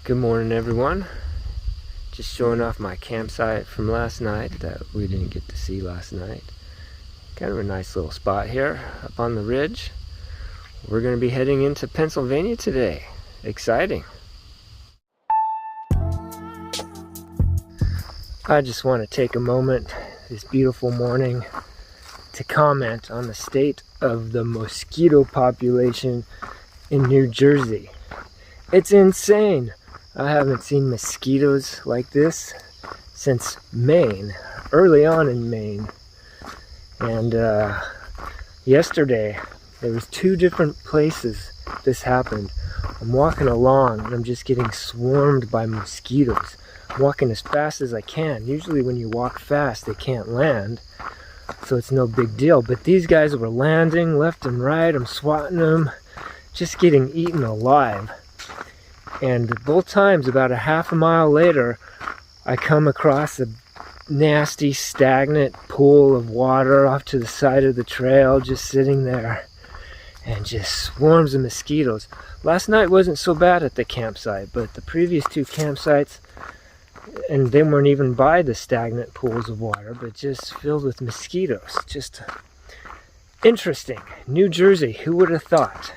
Good morning, everyone. Just showing off my campsite from last night that we didn't get to see last night. Kind of a nice little spot here up on the ridge. We're going to be heading into Pennsylvania today. Exciting. I just want to take a moment this beautiful morning to comment on the state of the mosquito population in New Jersey. It's insane. I haven't seen mosquitoes like this since Maine, early on in Maine. And yesterday, there was 2 different places this happened. I'm walking along and I'm just getting swarmed by mosquitoes. I'm walking as fast as I can. Usually when you walk fast, they can't land, so it's no big deal. But these guys were landing left and right. I'm swatting them, just getting eaten alive. And both times, about a half a mile later, I come across a nasty, stagnant pool of water off to the side of the trail, just sitting there, and just swarms of mosquitoes. Last night wasn't so bad at the campsite, but the previous 2 campsites, and they weren't even by the stagnant pools of water, but just filled with mosquitoes. Just interesting. New Jersey, who would have thought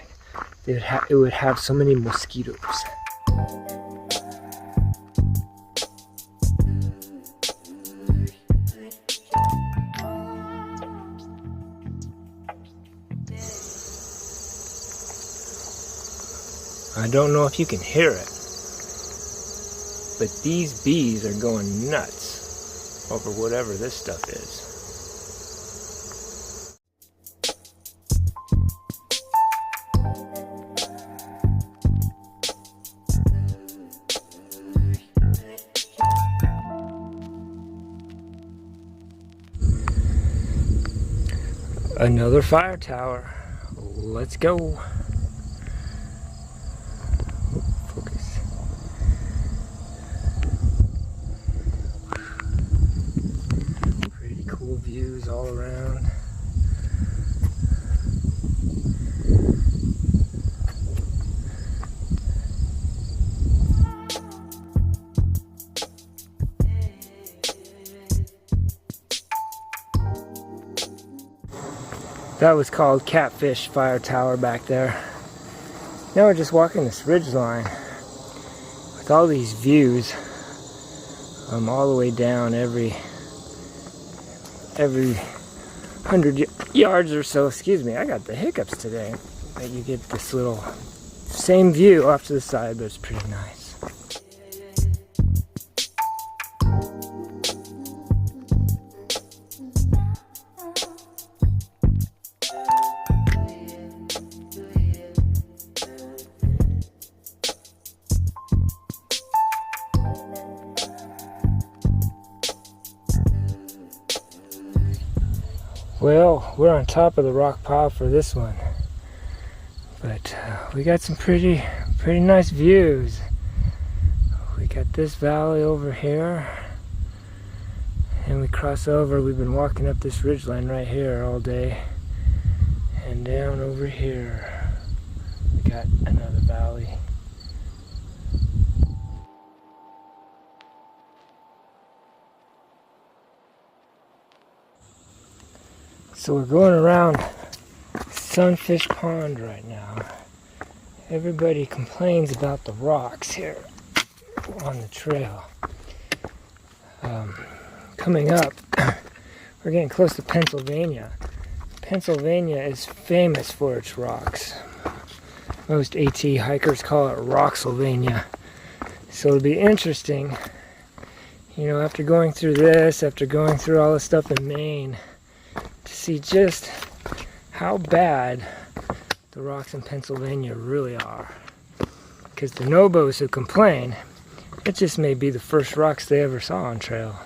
it would have so many mosquitoes? I don't know if you can hear it, but these bees are going nuts over whatever this stuff is. Another fire tower. Let's go. Focus. Pretty cool views all around. That was called Catfish Fire Tower back there. Now we're just walking this ridge line with all these views all the way down every 100 yards or so. Excuse me, I got the hiccups today. But you get this little same view off to the side, but it's pretty nice. Well, we're on top of the rock pile for this one, but we got some pretty nice views. We got this valley over here, and we cross over. We've been walking up this ridgeline right here all day, and down over here we got another valley. So we're going around Sunfish Pond right now. Everybody complains about the rocks here on the trail. Coming up, we're getting close to Pennsylvania. Pennsylvania is famous for its rocks. Most AT hikers call it Rocksylvania. So it'll be interesting, you know, after going through this, after going through all the stuff in Maine, to see just how bad the rocks in Pennsylvania really are. Because the nobos who complain, it just may be the first rocks they ever saw on trail.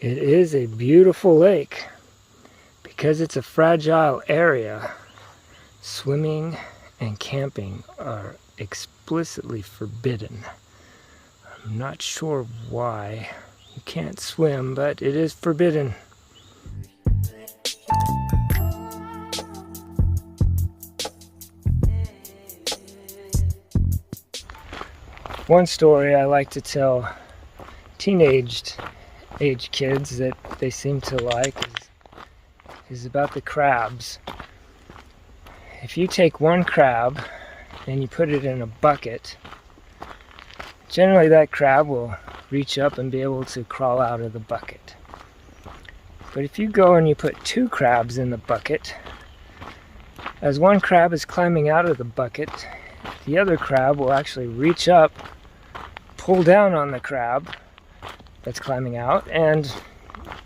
It is a beautiful lake. Because it's a fragile area, swimming and camping are explicitly forbidden. I'm not sure why. You can't swim, but it is forbidden. One story I like to tell teenage age kids that they seem to like is about the crabs. If you take one crab and you put it in a bucket, generally that crab will reach up and be able to crawl out of the bucket. But if you go and you put two crabs in the bucket, as one crab is climbing out of the bucket, the other crab will actually reach up, pull down on the crab that's climbing out, and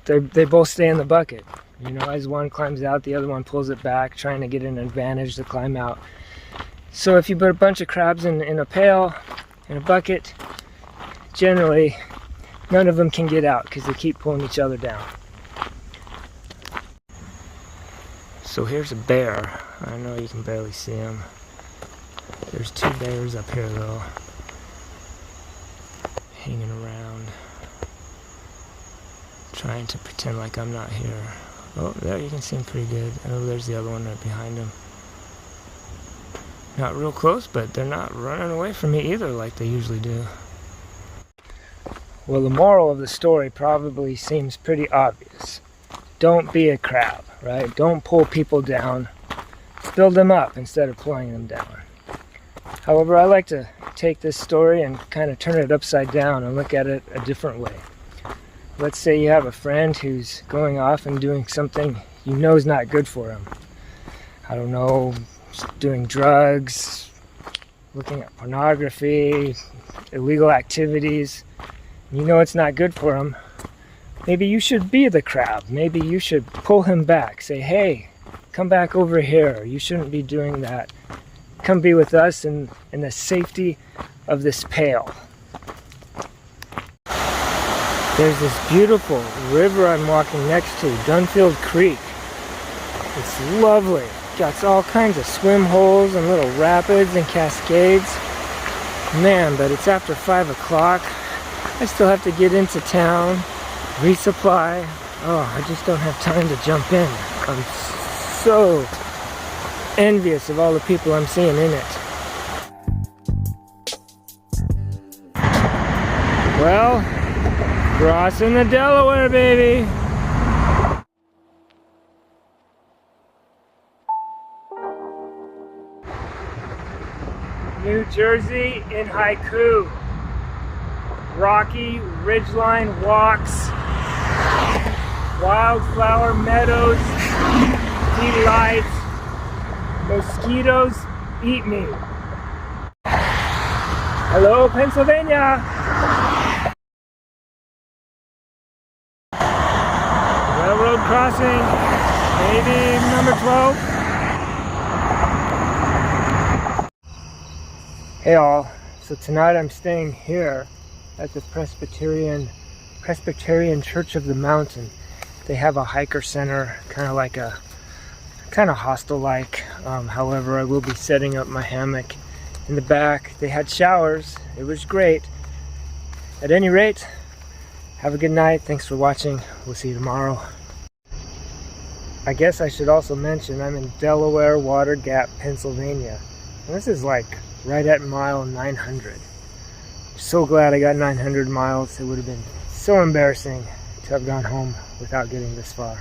they both stay in the bucket. You know, as one climbs out, the other one pulls it back, trying to get an advantage to climb out. So if you put a bunch of crabs in a pail, in a bucket, generally none of them can get out because they keep pulling each other down. So here's a bear. I know you can barely see him. There's two bears up here though, hanging around, trying to pretend like I'm not here. Oh, there you can see him pretty good. Oh, there's the other one right behind him. Not real close, but they're not running away from me either like they usually do. Well, the moral of the story probably seems pretty obvious. Don't be a crab, right? Don't pull people down. Build them up instead of pulling them down. However, I like to take this story and kind of turn it upside down and look at it a different way. Let's say you have a friend who's going off and doing something you know is not good for him. I don't know, doing drugs, looking at pornography, illegal activities. You know it's not good for him. Maybe you should be the crab. Maybe you should pull him back. Say, hey, come back over here. You shouldn't be doing that. Come be with us in the safety of this pail. There's this beautiful river I'm walking next to, Dunfield Creek. It's lovely. Got all kinds of swim holes and little rapids and cascades. Man, but it's after 5 o'clock. I still have to get into town, resupply. Oh, I just don't have time to jump in. I'm so envious of all the people I'm seeing in it. Well, crossing the Delaware, baby. New Jersey in haiku. Rocky ridgeline walks, wildflower meadows, delights, mosquitoes eat me. Hello, Pennsylvania. Railroad crossing, maybe number 12. Hey all, so tonight I'm staying here at the Presbyterian Church of the Mountain. They have a hiker center, kind of hostel-like. However, I will be setting up my hammock in the back. They had showers. It was great. At any rate, have a good night. Thanks for watching. We'll see you tomorrow. I guess I should also mention I'm in Delaware Water Gap, Pennsylvania. And this is like right at mile 900. So glad I got 900 miles. It would have been so embarrassing to have gone home without getting this far.